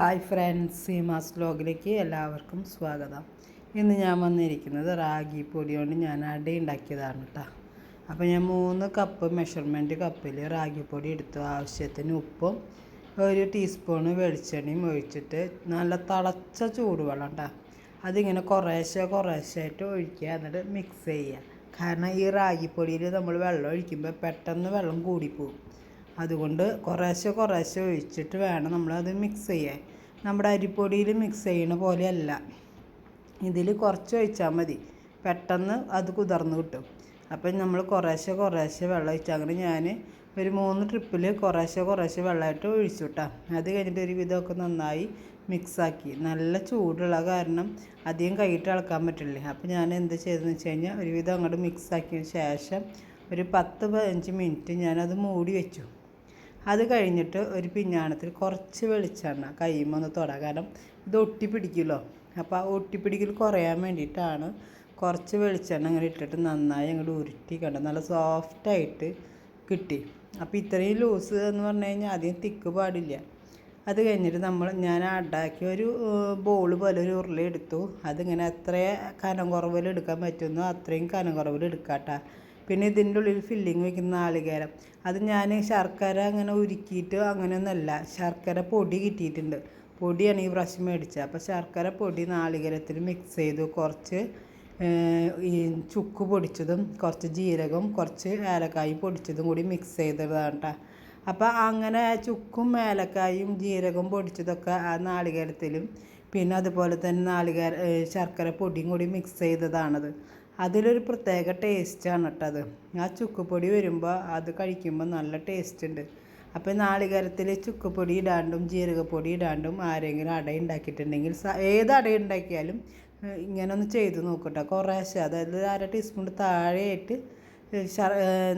Hi friends, Seemas വ്ലോഗിലേക്ക് എല്ലാവർക്കും സ്വാഗതം. ഇന്ന് ഞാൻ വന്നിരിക്കുന്നത് റാഗി പൊടി കൊണ്ട് ഞാൻ അട ഉണ്ടാക്കിയതാണ് കേട്ടോ. അപ്പോൾ ഞാൻ 3 കപ്പ് മെഷർമെൻറ്റ് കപ്പിൽ റാഗിപ്പൊടി എടുത്തു. ആവശ്യത്തിന് ഉപ്പും 1 ടീസ്പൂണ് വെളിച്ചെണ്ണയും ഒഴിച്ചിട്ട് നല്ല തിളച്ച ചൂടുവെള്ളം കേട്ടോ, അതിങ്ങനെ കുറേശ്ശായിട്ട് ഒഴിക്കുക. എന്നിട്ട് മിക്സ് ചെയ്യുക. കാരണം ഈ റാഗിപ്പൊടിയിൽ നമ്മൾ വെള്ളം ഒഴിക്കുമ്പോൾ പെട്ടെന്ന് വെള്ളം കൂടിപ്പോവും. അതുകൊണ്ട് കുറേശ്ശെ ഒഴിച്ചിട്ട് വേണം നമ്മളത് മിക്സ് ചെയ്യാൻ. നമ്മുടെ അരിപ്പൊടിയിൽ മിക്സ് ചെയ്യണ പോലെയല്ല, ഇതിൽ കുറച്ച് ഒഴിച്ചാൽ മതി, പെട്ടെന്ന് അത് കുതിർന്ന് കിട്ടും. അപ്പം നമ്മൾ കുറേശ്ശെ വെള്ളം ഒഴിച്ചാൽ, അങ്ങനെ ഞാൻ ഒരു 3 ട്രിപ്പിൽ കുറേശ്ശെ വെള്ളമായിട്ട് ഒഴിച്ചു കിട്ടാം. അത് കഴിഞ്ഞിട്ട് ഒരു വിധമൊക്കെ നന്നായി മിക്സാക്കി. നല്ല ചൂടുള്ള കാരണം അധികം കൈയിട്ട് ഇളക്കാൻ പറ്റില്ലേ. അപ്പോൾ ഞാൻ എന്ത് ചെയ്തതെന്ന് വെച്ച് കഴിഞ്ഞാൽ ഒരുവിധം അങ്ങോട്ട് മിക്സാക്കിയതിന് ശേഷം ഒരു 10-15 മിനിറ്റ് ഞാനത് മൂടി വെച്ചു. അത് കഴിഞ്ഞിട്ട് ഒരു പിഞ്ഞാണത്തിൽ കുറച്ച് വെളിച്ചെണ്ണ കൈമൊന്ന് തൊടാം, കാരണം ഇത് ഒട്ടിപ്പിടിക്കുമല്ലോ. അപ്പോൾ ആ ഒട്ടിപ്പിടിക്കൽ കുറയാൻ വേണ്ടിയിട്ടാണ് കുറച്ച് വെളിച്ചെണ്ണ ഇങ്ങനെ ഇട്ടിട്ട് നന്നായി അങ്ങോട്ട് ഉരുട്ടി കണ്ട നല്ല സോഫ്റ്റായിട്ട് കിട്ടി. അപ്പോൾ ഇത്രയും ലൂസ് എന്ന് പറഞ്ഞു കഴിഞ്ഞാൽ അധികം തിക്ക് പാടില്ല. അത് കഴിഞ്ഞിട്ട് ഞാൻ അടാക്കി ഒരു ബോൾ പോലെ ഒരു ഉരുള എടുത്തു. അതിങ്ങനെ എത്ര കനം കുറവിൽ എടുക്കാൻ പറ്റുന്നോ അത്രയും കനം കുറവിൽ എടുക്കാട്ടോ. പിന്നെ ഇതിൻ്റെ ഉള്ളിൽ ഫില്ലിങ് വയ്ക്കുന്ന നാളികേരം, അത് ഞാൻ ശർക്കര അങ്ങനെ ഉരുക്കിയിട്ട് അങ്ങനെയൊന്നുമല്ല, ശർക്കര പൊടി കിട്ടിയിട്ടുണ്ട്. പൊടിയാണ് ഈ പ്രാവശ്യം മേടിച്ചത്. അപ്പോൾ ശർക്കര പൊടി നാളികേരത്തിൽ മിക്സ് ചെയ്തു. കുറച്ച് ഈ ചുക്ക് പൊടിച്ചതും കുറച്ച് ജീരകം കുറച്ച് ഏലക്കായും പൊടിച്ചതും കൂടി മിക്സ് ചെയ്തതാണ് കേട്ടോ. അപ്പോൾ അങ്ങനെ ചുക്കും ഏലക്കായും ജീരകം പൊടിച്ചതൊക്കെ ആ നാളികേരത്തിലും പിന്നെ അതുപോലെ തന്നെ ശർക്കര പൊടിയും കൂടി മിക്സ് ചെയ്തതാണത്. അതിലൊരു പ്രത്യേക ടേസ്റ്റാണ് കേട്ടോ അത്. ആ ചുക്കുപൊടി വരുമ്പോൾ അത് കഴിക്കുമ്പോൾ നല്ല ടേസ്റ്റ് ഉണ്ട്. അപ്പോൾ നാളികേരത്തിൽ ചുക്കുപൊടി ഇടാണ്ടും ജീരകപ്പൊടി ഇടാണ്ടും ആരെങ്കിലും അട ഉണ്ടാക്കിയിട്ടുണ്ടെങ്കിൽ, ഏത് അട ഉണ്ടാക്കിയാലും ഇങ്ങനെ ഒന്ന് ചെയ്ത് നോക്കട്ടെ. കുറേശ്ശെ, അതായത് 1/2 ടീസ്പൂൺ താഴെയായിട്ട്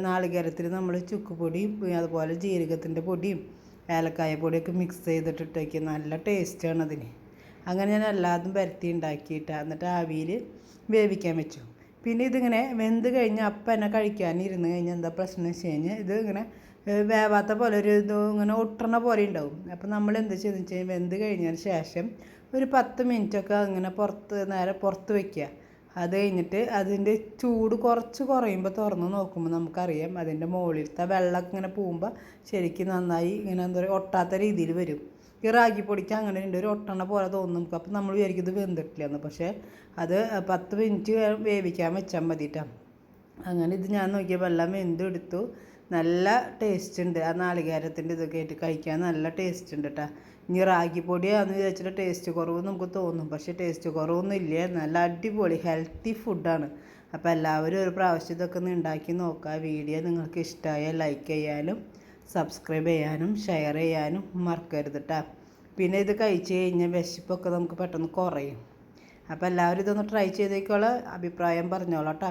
നാളികേരത്തിൽ നമ്മൾ ചുക്കുപൊടിയും അതുപോലെ ജീരകത്തിൻ്റെ പൊടിയും ഏലക്കായ പൊടിയൊക്കെ മിക്സ് ചെയ്തിട്ടിട്ടേക്ക് നല്ല ടേസ്റ്റാണ് അതിന്. അങ്ങനെ ഞാൻ എല്ലാതും പരത്തി ഉണ്ടാക്കിയിട്ട് എന്നിട്ട് ആവിയിൽ വേവിക്കാൻ വെച്ചു. പിന്നെ ഇതിങ്ങനെ വെന്ത് കഴിഞ്ഞാൽ അപ്പം തന്നെ കഴിക്കാനിരുന്ന് കഴിഞ്ഞാൽ എന്താ പ്രശ്നം എന്ന് വെച്ച് കഴിഞ്ഞാൽ ഇത് ഇങ്ങനെ വേവാത്ത പോലെ ഇത് ഇങ്ങനെ ഒട്ടണ പോലെ ഉണ്ടാവും. അപ്പം നമ്മൾ എന്ത് ചെയ്തെന്ന് വെച്ച് കഴിഞ്ഞാൽ വെന്ത് കഴിഞ്ഞതിന് ശേഷം ഒരു 10 മിനിറ്റൊക്കെ ഇങ്ങനെ പുറത്ത് വയ്ക്കുക. അത് കഴിഞ്ഞിട്ട് അതിൻ്റെ ചൂട് കുറച്ച് കുറയുമ്പോൾ തുറന്ന് നോക്കുമ്പോൾ നമുക്കറിയാം അതിൻ്റെ മുകളിലത്തെ വെള്ളമൊക്കെ ഇങ്ങനെ പോകുമ്പോൾ ശരിക്കും നന്നായി ഇങ്ങനെ എന്താ പറയുക ഒട്ടാത്ത രീതിയിൽ വരും. ഈ റാഗിപ്പൊടിക്ക് അങ്ങനെ ഉണ്ട്, ഒരു ഒട്ടണ പോലെ തോന്നും നമുക്ക്. അപ്പം നമ്മൾ വിചാരിക്കും ഇത് വെന്തിട്ടില്ലെന്ന്. പക്ഷേ അത് 10 മിനിറ്റ് വേവിക്കാൻ വെച്ചാൽ മതിട്ടോ. അങ്ങനെ ഇത് ഞാൻ നോക്കിയപ്പോൾ എല്ലാം വെന്തെടുത്തു. നല്ല ടേസ്റ്റ് ഉണ്ട്. ആ നാളികേരത്തിൻ്റെ ഇതൊക്കെ ആയിട്ട് കഴിക്കാൻ നല്ല ടേസ്റ്റ് ഉണ്ട് കേട്ടോ. ഇനി റാഗിപ്പൊടിയാണെന്ന് വിചാരിച്ചിട്ട് ടേസ്റ്റ് കുറവ് നമുക്ക് തോന്നും, പക്ഷേ ടേസ്റ്റ് കുറവൊന്നും ഇല്ല. നല്ല അടിപൊളി ഹെൽത്തി ഫുഡാണ്. അപ്പോൾ എല്ലാവരും ഒരു പ്രാവശ്യം ഇതൊക്കെ ഒന്ന് ഉണ്ടാക്കി നോക്കുക. വീഡിയോ നിങ്ങൾക്ക് ഇഷ്ടമായാൽ ലൈക്ക് ചെയ്യാനും സബ്സ്ക്രൈബ് ചെയ്യാനും ഷെയർ ചെയ്യാനും മറക്കരുത് കേട്ടോ. പിന്നെ ഇത് കഴിച്ച് കഴിഞ്ഞാൽ വിശപ്പൊക്കെ നമുക്ക് പെട്ടെന്ന് കുറയും. അപ്പോൾ എല്ലാവരും ഇതൊന്ന് ട്രൈ ചെയ്തേക്കുള്ള അഭിപ്രായം പറഞ്ഞോളാം കേട്ടോ.